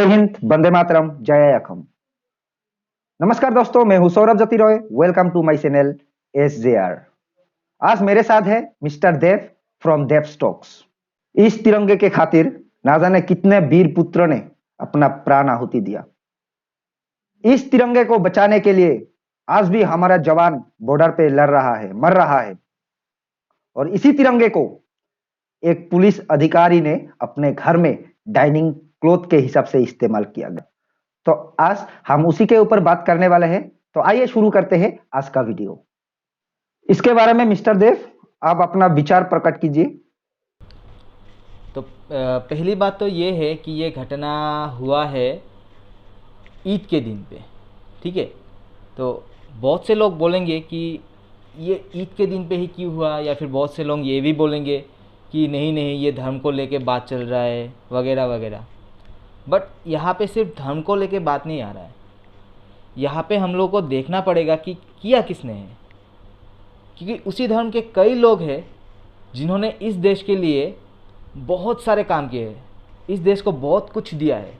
जय हिंद, वंदे मातरम, जय अखम। नमस्कार दोस्तों, मैं हूं Saurabh Jyoti Roy. Welcome to my channel SJR। आज मेरे साथ है mister Dev from Dev stocks. इस तिरंगे के खातिर ना जाने कितने वीर पुत्रों ने अपना प्राण आहुति दिया। इस तिरंगे को बचाने के लिए आज भी हमारा जवान बॉर्डर पे लड़ रहा है, मर रहा है। और इसी तिरंगे को एक पुलिस अधिकारी ने अपने घर में डाइनिंग क्लॉथ के हिसाब से इस्तेमाल किया गया। तो आज हम उसी के ऊपर बात करने वाले हैं। तो आइए शुरू करते हैं आज का वीडियो। इसके बारे में मिस्टर देव आप अपना विचार प्रकट कीजिए। तो पहली बात तो ये है कि ये घटना हुआ है ईद के दिन पे, ठीक है। तो बहुत से लोग बोलेंगे कि ये ईद के दिन पे ही क्यों हुआ, या फिर बहुत से लोग ये भी बोलेंगे कि नहीं नहीं ये धर्म को लेके बात चल रहा है वगैरह वगैरह। बट यहाँ पे सिर्फ धर्म को लेके बात नहीं आ रहा है, यहाँ पे हम लोग को देखना पड़ेगा कि किया किसने है। क्योंकि उसी धर्म के कई लोग हैं जिन्होंने इस देश के लिए बहुत सारे काम किए हैं, इस देश को बहुत कुछ दिया है।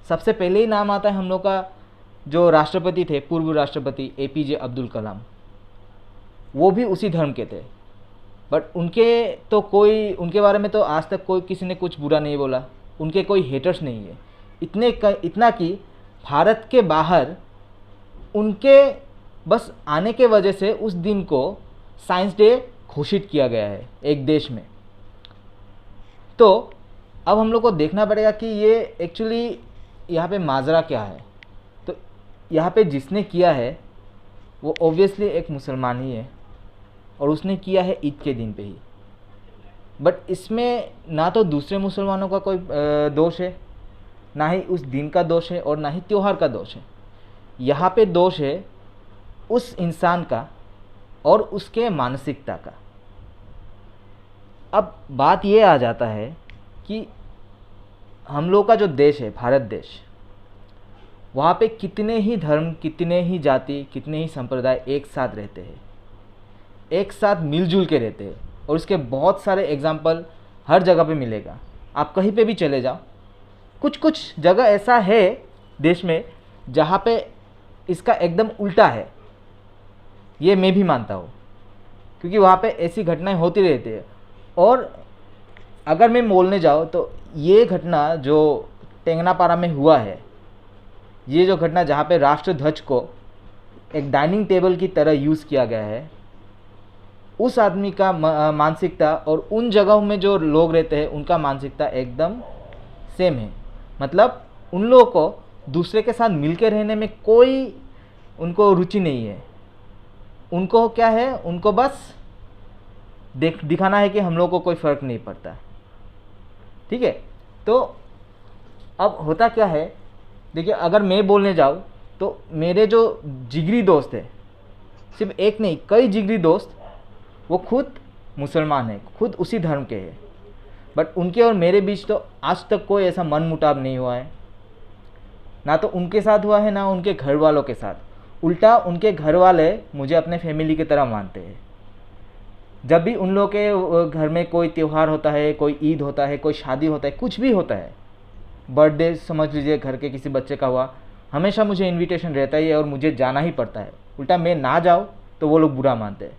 सबसे पहले ही नाम आता है हम लोग का जो राष्ट्रपति थे, पूर्व राष्ट्रपति APJ अब्दुल कलाम। वो भी उसी धर्म के थे। बट उनके बारे में तो आज तक कोई किसी ने कुछ बुरा नहीं बोला, उनके कोई हेटर्स नहीं है। इतना कि भारत के बाहर उनके बस आने के वजह से उस दिन को साइंस डे घोषित किया गया है एक देश में। तो अब हम लोग को देखना पड़ेगा कि ये एक्चुअली यहाँ पे माजरा क्या है। तो यहाँ पे जिसने किया है वो ऑब्वियसली एक मुसलमान ही है, और उसने किया है ईद के दिन पे ही। बट इसमें ना तो दूसरे मुसलमानों का कोई दोष है, ना ही उस दिन का दोष है, और ना ही त्यौहार का दोष है। यहाँ पे दोष है उस इंसान का और उसके मानसिकता का। अब बात ये आ जाता है कि हम लोग का जो देश है, भारत देश, वहाँ पे कितने ही धर्म, कितने ही जाति, कितने ही संप्रदाय एक साथ रहते हैं, एक साथ मिलजुल के रहते हैं। और इसके बहुत सारे एग्जाम्पल हर जगह पे मिलेगा। आप कहीं पे भी चले जाओ, कुछ जगह ऐसा है देश में जहाँ पे इसका एकदम उल्टा है। ये मैं भी मानता हूँ, क्योंकि वहाँ पे ऐसी घटनाएं होती रहती है। और अगर मैं बोलने जाऊँ तो ये घटना जो टेंगनापारा में हुआ है, ये जो घटना जहाँ पे राष्ट्रध्वज को एक डाइनिंग टेबल की तरह यूज़ किया गया है, उस आदमी का मानसिकता और उन जगहों में जो लोग रहते हैं उनका मानसिकता एकदम सेम है। मतलब उन लोगों को दूसरे के साथ मिलकर रहने में कोई उनको रुचि नहीं है। उनको क्या है, उनको बस दिखाना है कि हम लोग को कोई फ़र्क नहीं पड़ता, ठीक है। तो अब होता क्या है, देखिए, अगर मैं बोलने जाऊँ तो मेरे जो जिगरी दोस्त है, सिर्फ एक नहीं कई जिगरी दोस्त, वो खुद मुसलमान है, खुद उसी धर्म के हैं। बट उनके और मेरे बीच तो आज तक कोई ऐसा मनमुटाव नहीं हुआ है, ना तो उनके साथ हुआ है, ना उनके घर वालों के साथ। उल्टा उनके घर वाले मुझे अपने फैमिली की तरह मानते हैं। जब भी उन लोग के घर में कोई त्यौहार होता है, कोई ईद होता है, कोई शादी होता है, कुछ भी होता है, बर्थडे समझ लीजिए घर के किसी बच्चे का हुआ, हमेशा मुझे इन्विटेशन रहता ही है और मुझे जाना ही पड़ता है। उल्टा मैं ना जाऊँ तो वो लोग बुरा मानते हैं।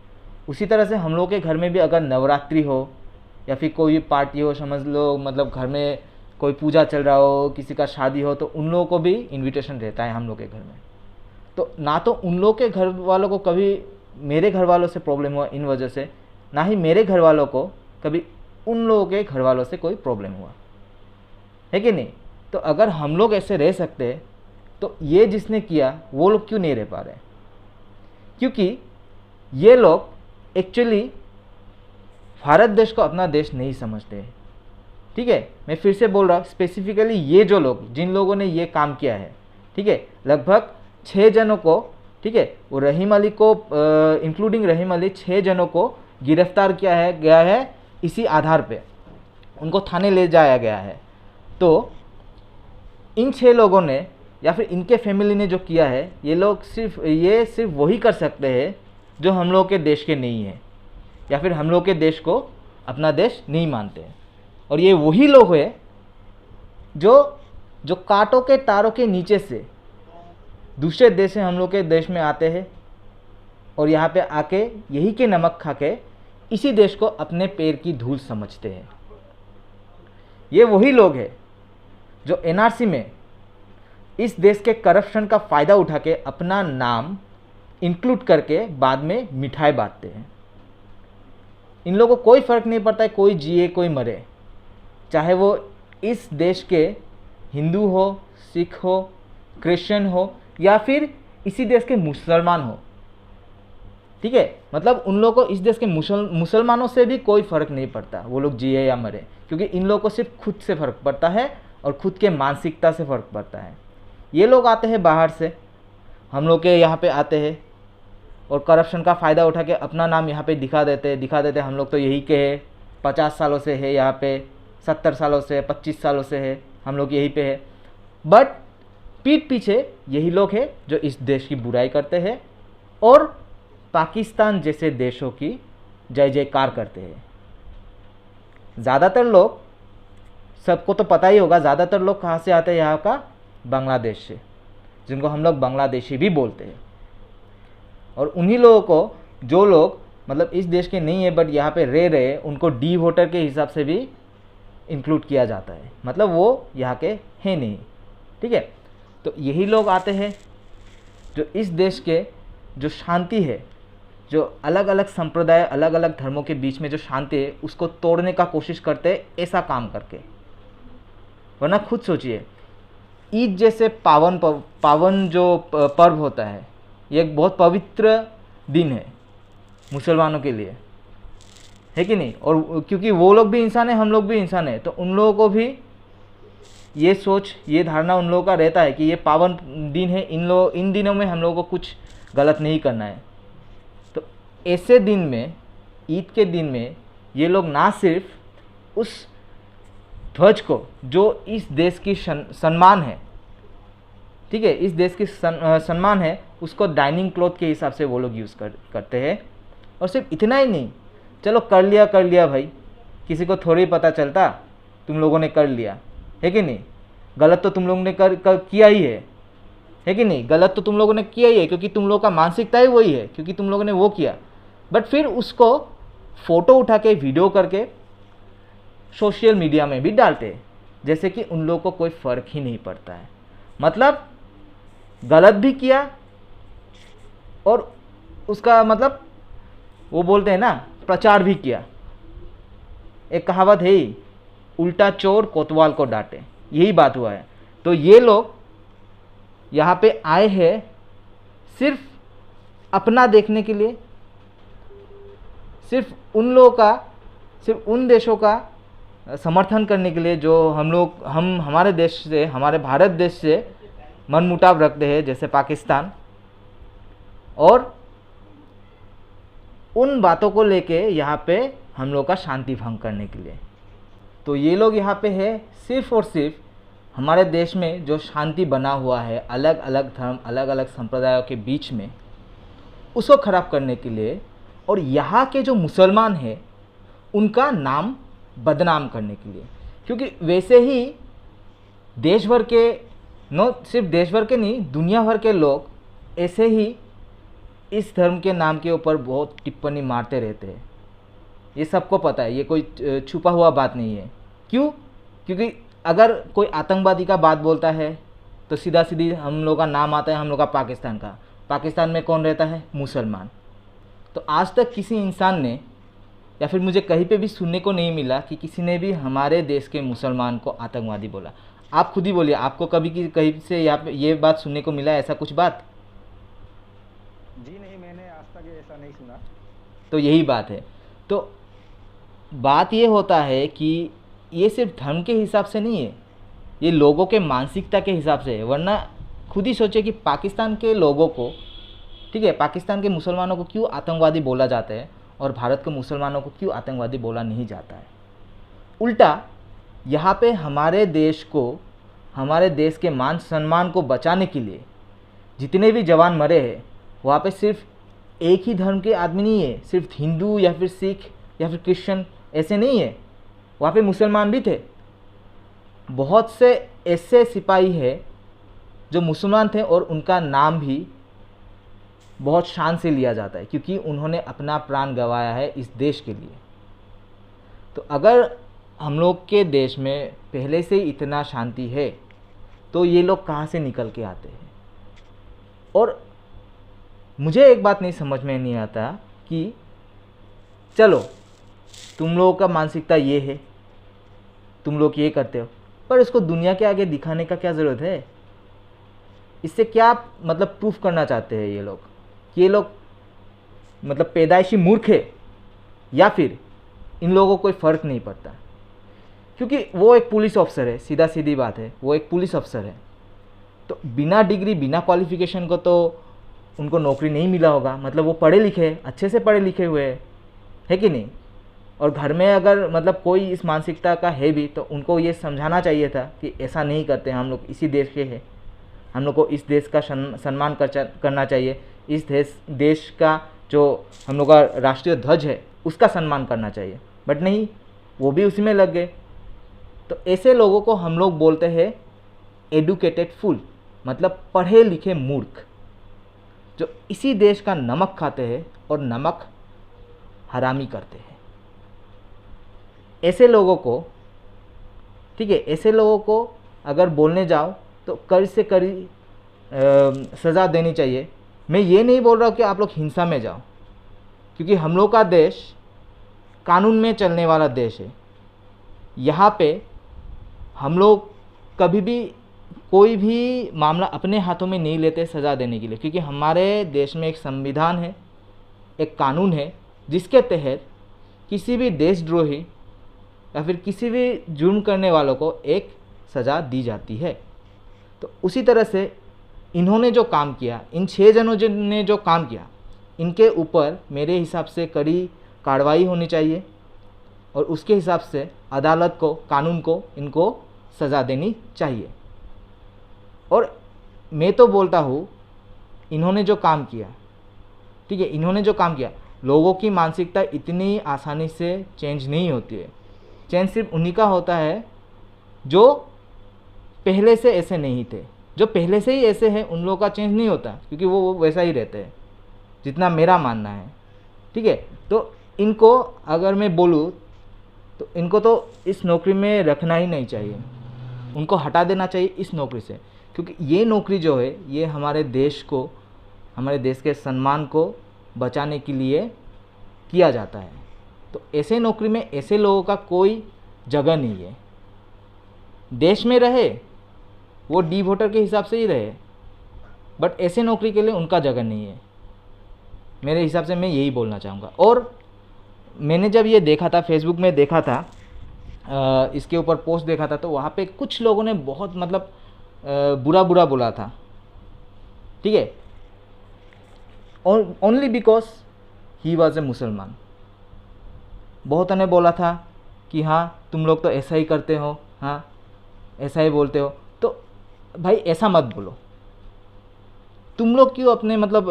उसी तरह से हम लोग के घर में भी अगर नवरात्रि हो या फिर कोई पार्टी हो, समझ लो, मतलब घर में कोई पूजा चल रहा हो, किसी का शादी हो, तो उन लोगों को भी इनविटेशन रहता है हम लोग के घर में। तो ना तो उन लोग के घर वालों को कभी मेरे घर वालों से प्रॉब्लम हुआ इन वजह से, ना ही मेरे घर वालों को कभी उन लोगों के घर वालों से कोई प्रॉब्लम हुआ है कि नहीं। तो अगर हम लोग ऐसे रह सकते हैं तो ये जिसने किया वो लोग क्यों नहीं रह पा रहे? क्योंकि ये लोग एक्चुअली भारत देश को अपना देश नहीं समझते हैं, ठीक है। मैं फिर से बोल रहा हूँ, स्पेसिफिकली ये जो लोग, जिन लोगों ने ये काम किया है, ठीक है, लगभग 6 जनों को, ठीक है, वो रहीम अली को इंक्लूडिंग रहीम अली, 6 जनों को गिरफ्तार किया गया है इसी आधार पे, उनको थाने ले जाया गया है। तो इन 6 लोगों ने या फिर इनके फैमिली ने जो किया है, ये सिर्फ वही कर सकते हैं जो हम लोग के देश के नहीं है, या फिर हम लोग के देश को अपना देश नहीं मानते हैं। और ये वही लोग हैं जो जो कांटों के तारों के नीचे से दूसरे देश से हम लोग के देश में आते हैं और यहाँ पे आके यही के नमक खा के इसी देश को अपने पैर की धूल समझते हैं। ये वही लोग हैं जो एनआरसी में इस देश के करप्शन का फ़ायदा उठा के अपना नाम इंक्लूड करके बाद में मिठाई बांटते हैं। इन लोगों को कोई फ़र्क नहीं पड़ता है कोई जिए कोई मरे, चाहे वो इस देश के हिंदू हो, सिख हो, क्रिश्चियन हो या फिर इसी देश के मुसलमान हो। ठीक है, मतलब उन लोगों को इस देश के मुसलमानों से भी कोई फ़र्क नहीं पड़ता वो लोग जिए या मरे, क्योंकि इन लोगों को सिर्फ खुद से फ़र्क पड़ता है और खुद के मानसिकता से फ़र्क पड़ता है। ये लोग आते हैं बाहर से, हम लोग के यहाँ पे आते हैं और करप्शन का फ़ायदा उठा के अपना नाम यहाँ पे दिखा देते हम लोग तो यही के हैं, 50 सालों से है यहाँ पे, 70 सालों से, 25 सालों से है, हम लोग यहीं पे है। बट पीठ पीछे यही लोग हैं जो इस देश की बुराई करते हैं और पाकिस्तान जैसे देशों की जय जयकार करते हैं। ज़्यादातर लोग, सबको तो पता ही होगा, ज़्यादातर लोग कहाँ से आते हैं यहाँ का, बांग्लादेश से, जिनको हम लोग बांग्लादेशी भी बोलते हैं। और उन्हीं लोगों को, जो लोग मतलब इस देश के नहीं है बट यहाँ पे रह रहे, उनको डी वोटर के हिसाब से भी इंक्लूड किया जाता है, मतलब वो यहाँ के हैं नहीं। ठीक है, तो यही लोग आते हैं जो इस देश के जो शांति है, जो अलग अलग संप्रदाय, अलग अलग धर्मों के बीच में जो शांति है, उसको तोड़ने का कोशिश करते हैं ऐसा काम करके। वरना खुद सोचिए, ईद जैसे पावन जो पर्व होता है, ये एक बहुत पवित्र दिन है मुसलमानों के लिए, है कि नहीं। और क्योंकि वो लोग भी इंसान है, हम लोग भी इंसान है, तो उन लोगों को भी ये सोच, ये धारणा उन लोगों का रहता है कि ये पावन दिन है, इन दिनों में हम लोगों को कुछ गलत नहीं करना है। तो ऐसे दिन में, ईद के दिन में, ये लोग ना सिर्फ उस ध्वज को, जो इस देश की सम्मान है, ठीक है, इस देश की सम्मान है, उसको डाइनिंग क्लॉथ के हिसाब से वो लोग यूज़ करते हैं। और सिर्फ इतना ही नहीं, चलो कर लिया भाई, किसी को थोड़ी पता चलता, तुम लोगों ने कर लिया, है कि नहीं। गलत तो तुम लोगों ने किया ही है कि नहीं। गलत तो तुम लोगों ने किया ही है, क्योंकि तुम लोगों का मानसिकता ही वही है, क्योंकि तुम लोगों ने वो किया। बट फिर उसको फ़ोटो उठा के, वीडियो करके सोशल मीडिया में भी डालते हैं, जैसे कि उन लोगों को कोई फ़र्क ही नहीं पड़ता है। मतलब गलत भी किया और उसका मतलब वो बोलते हैं ना, प्रचार भी किया। एक कहावत है ही, उल्टा चोर कोतवाल को डांटे, यही बात हुआ है। तो ये लोग यहाँ पे आए हैं सिर्फ अपना देखने के लिए, सिर्फ उन लोगों का, सिर्फ उन देशों का समर्थन करने के लिए जो हमारे देश से, हमारे भारत देश से मनमुटाव रखते हैं, जैसे पाकिस्तान, और उन बातों को लेके यहाँ पे हम लोग का शांति भंग करने के लिए। तो ये लोग यहाँ पे है सिर्फ और सिर्फ हमारे देश में जो शांति बना हुआ है, अलग अलग धर्म, अलग अलग संप्रदायों के बीच में, उसको ख़राब करने के लिए, और यहाँ के जो मुसलमान हैं उनका नाम बदनाम करने के लिए। क्योंकि वैसे ही देश भर के, सिर्फ देश भर के नहीं, दुनिया भर के लोग ऐसे ही इस धर्म के नाम के ऊपर बहुत टिप्पणी मारते रहते हैं। ये सबको पता है, ये कोई छुपा हुआ बात नहीं है। क्यों? क्योंकि अगर कोई आतंकवादी का बात बोलता है तो सीधा सीधी हम लोग का नाम आता है, हम लोग का पाकिस्तान का। पाकिस्तान में कौन रहता है? मुसलमान। तो आज तक किसी इंसान ने, या फिर मुझे कहीं पे भी सुनने को नहीं मिला कि किसी ने भी हमारे देश के मुसलमान को आतंकवादी बोला। आप खुद ही बोलिए, आपको कभी कहीं से यहाँ पे ये बात सुनने को मिला है, ऐसा कुछ बात? जी नहीं, मैंने आज तक ऐसा नहीं सुना। तो यही बात है। तो बात ये होता है कि ये सिर्फ धर्म के हिसाब से नहीं है, ये लोगों के मानसिकता के हिसाब से है। वरना खुद ही सोचे कि पाकिस्तान के लोगों को, ठीक है, पाकिस्तान के मुसलमानों को क्यों आतंकवादी बोला जाता है और भारत के मुसलमानों को क्यों आतंकवादी बोला नहीं जाता है। उल्टा यहाँ पे हमारे देश को, हमारे देश के मान सम्मान को बचाने के लिए जितने भी जवान मरे हैं, वहाँ पे सिर्फ एक ही धर्म के आदमी नहीं है, सिर्फ हिंदू या फिर सिख या फिर क्रिश्चियन ऐसे नहीं है, वहाँ पे मुसलमान भी थे। बहुत से ऐसे सिपाही हैं जो मुसलमान थे और उनका नाम भी बहुत शान से लिया जाता है क्योंकि उन्होंने अपना प्राण गंवाया है इस देश के लिए। तो अगर हम लोग के देश में पहले से ही इतना शांति है तो ये लोग कहाँ से निकल के आते हैं। और मुझे एक बात नहीं समझ में नहीं आता कि चलो तुम लोगों का मानसिकता ये है, तुम लोग ये करते हो, पर इसको दुनिया के आगे दिखाने का क्या ज़रूरत है? इससे क्या मतलब प्रूफ करना चाहते हैं ये लोग कि ये लोग मतलब पैदाइशी मूर्ख है या फिर इन लोगों को कोई फ़र्क नहीं पड़ता? क्योंकि वो एक पुलिस ऑफिसर है, सीधा सीधी बात है, वो एक पुलिस ऑफिसर है। तो बिना डिग्री बिना क्वालिफिकेशन को तो उनको नौकरी नहीं मिला होगा, मतलब वो पढ़े लिखे, अच्छे से पढ़े लिखे हुए है कि नहीं? और घर में अगर मतलब कोई इस मानसिकता का है भी तो उनको ये समझाना चाहिए था कि ऐसा नहीं करते, हम लोग इसी देश के हैं, हम लोग को इस देश का सम्मान करना चाहिए, इस देश का जो हम लोग का राष्ट्रीय ध्वज है उसका सम्मान करना चाहिए। बट नहीं, वो भी उसी में लग गए। तो ऐसे लोगों को हम लोग बोलते हैं एडुकेटेड फूल, मतलब पढ़े लिखे मूर्ख, जो इसी देश का नमक खाते हैं और नमक हरामी करते हैं। ऐसे लोगों को, ठीक है, ऐसे लोगों को अगर बोलने जाओ तो कड़ी से कड़ी सज़ा देनी चाहिए। मैं ये नहीं बोल रहा हूँ कि आप लोग हिंसा में जाओ, क्योंकि हम लोग का देश कानून में चलने वाला देश है। यहाँ पे हम लोग कभी भी कोई भी मामला अपने हाथों में नहीं लेते सज़ा देने के लिए, क्योंकि हमारे देश में एक संविधान है, एक कानून है जिसके तहत किसी भी देशद्रोही या फिर किसी भी जुर्म करने वालों को एक सज़ा दी जाती है। तो उसी तरह से इन्होंने जो काम किया, इन 6 जनों ने जो काम किया, इनके ऊपर मेरे हिसाब से कड़ी कार्रवाई होनी चाहिए और उसके हिसाब से अदालत को, कानून को इनको सज़ा देनी चाहिए। और मैं तो बोलता हूँ इन्होंने जो काम किया, ठीक है, इन्होंने जो काम किया, लोगों की मानसिकता इतनी आसानी से चेंज नहीं होती है। चेंज सिर्फ उन्हीं का होता है जो पहले से ऐसे नहीं थे। जो पहले से ही ऐसे हैं उन लोगों का चेंज नहीं होता, क्योंकि वो वैसा ही रहते हैं, जितना मेरा मानना है, ठीक है। तो इनको अगर मैं बोलूँ तो इनको तो इस नौकरी में रखना ही नहीं चाहिए, उनको हटा देना चाहिए इस नौकरी से, क्योंकि ये नौकरी जो है ये हमारे देश को, हमारे देश के सम्मान को बचाने के लिए किया जाता है। तो ऐसे नौकरी में ऐसे लोगों का कोई जगह नहीं है। देश में रहे वो डी वोटर के हिसाब से ही रहे, बट ऐसे नौकरी के लिए उनका जगह नहीं है। मेरे हिसाब से मैं यही बोलना चाहूँगा। और मैंने जब ये देखा था, फेसबुक में देखा था, इसके ऊपर पोस्ट देखा था, तो वहाँ पे कुछ लोगों ने बहुत मतलब बुरा बुरा बोला था, ठीक है, only because he was a मुसलमान। बहुतों ने बोला था कि हाँ तुम लोग तो ऐसा ही करते हो, हाँ ऐसा ही बोलते हो। तो भाई ऐसा मत बोलो। तुम लोग क्यों अपने मतलब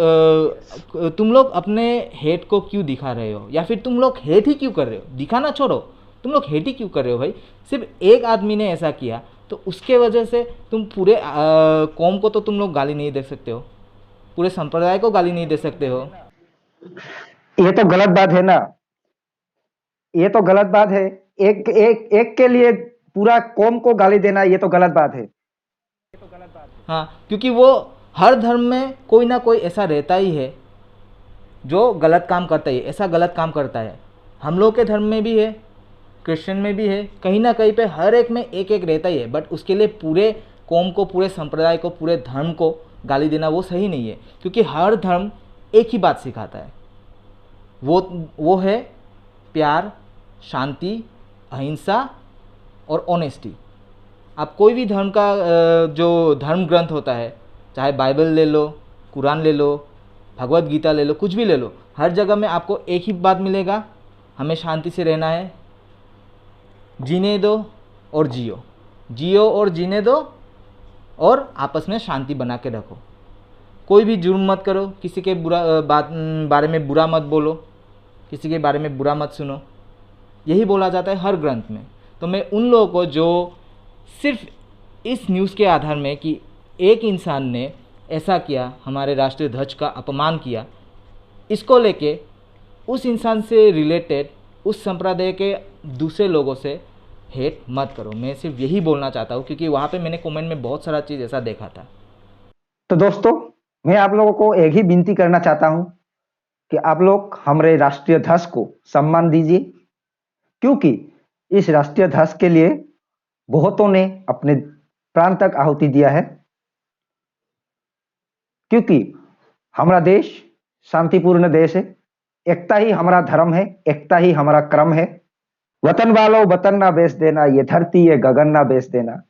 तुम लोग अपने हेट को क्यों दिखा रहे हो, या फिर तुम लोग हेट ही क्यों कर रहे हो? दिखाना छोड़ो, तुम लोग हेट ही क्यों कर रहे हो भाई? सिर्फ एक आदमी ने ऐसा किया तो उसके वजह से तुम पूरे कौम को तो तुम लोग गाली नहीं दे सकते हो, पूरे संप्रदाय को गाली नहीं दे सकते हो। ये तो गलत बात है ना, ये तो गलत बात है। एक के लिए पूरा कौम को गाली देना, ये तो गलत बात है। हाँ, क्योंकि वो हर धर्म में कोई ना कोई ऐसा रहता ही है जो गलत काम करता है, ऐसा गलत काम करता है। हम लोग के धर्म में भी है, क्रिश्चियन में भी है, कहीं ना कहीं पे हर एक में एक एक रहता ही है। बट उसके लिए पूरे कौम को, पूरे संप्रदाय को, पूरे धर्म को गाली देना वो सही नहीं है, क्योंकि हर धर्म एक ही बात सिखाता है, वो है प्यार, शांति, अहिंसा और ऑनेस्टी। आप कोई भी धर्म का जो धर्म ग्रंथ होता है, चाहे बाइबल ले लो, कुरान ले लो, भगवत गीता ले लो, कुछ भी ले लो, हर जगह में आपको एक ही बात मिलेगा, हमें शांति से रहना है, जीने दो और जियो, जियो और जीने दो, और आपस में शांति बना के रखो। कोई भी जुर्म मत करो, किसी के बारे में बुरा मत बोलो, किसी के बारे में बुरा मत सुनो, यही बोला जाता है हर ग्रंथ में। तो मैं उन लोगों को जो सिर्फ इस न्यूज़ के आधार में कि एक इंसान ने ऐसा किया, हमारे राष्ट्रीय ध्वज का अपमान किया, इसको लेके उस इंसान से रिलेटेड उस संप्रदाय के दूसरे लोगों से हेट मत करो। मैं सिर्फ यही बोलना चाहता हूँ, क्योंकि वहाँ पे मैंने कमेंट में बहुत सारा चीज़ ऐसा देखा था। तो दोस्तों, मैं आप लोगों को एक ही विनती करना चाहता हूं कि आप लोग हमारे राष्ट्रीय ध्वज को सम्मान दीजिए, क्योंकि इस राष्ट्रीय ध्वज के लिए बहुतों ने अपने प्राण तक आहुति दिया है। क्योंकि हमारा देश शांतिपूर्ण देश है, एकता ही हमारा धर्म है, एकता ही हमारा क्रम है। वतन वालों वतन ना बेच देना, ये धरती ये गगन ना बेच देना,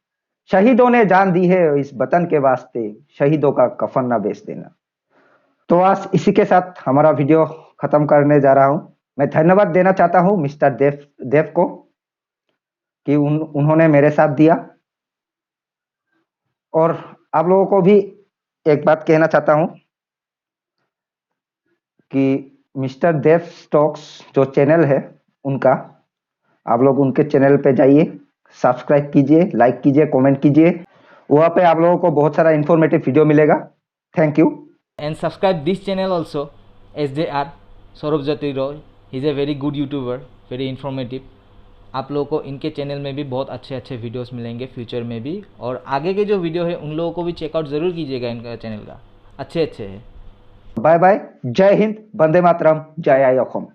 शहीदों ने जान दी है इस वतन के वास्ते, शहीदों का कफन ना बेच देना। तो आज इसी के साथ हमारा वीडियो खत्म करने जा रहा हूं। मैं धन्यवाद देना चाहता हूं मिस्टर देव को कि उन्होंने मेरे साथ दिया। और आप लोगों को भी एक बात कहना चाहता हूं कि मिस्टर देव स्टॉक्स जो चैनल है उनका, आप लोग उनके चैनल पे जाइए, सब्सक्राइब कीजिए, लाइक कीजिए, कमेंट कीजिए। वहाँ पे आप लोगों को बहुत सारा इंफॉर्मेटिव वीडियो मिलेगा। Thank you. And subscribe this channel also, SJR Saurabh Jyoti Roy. He is a very good YouTuber, very informative. आप लोगों को इनके चैनल में भी बहुत अच्छे अच्छे वीडियोस मिलेंगे फ्यूचर में भी, और आगे के जो वीडियो है उन लोगों को भी चेकआउट ज़रूर कीजिएगा इनका चैनल का, अच्छे अच्छे है। बाय बाय, जय हिंद, वंदे मातरम, जय आई असम।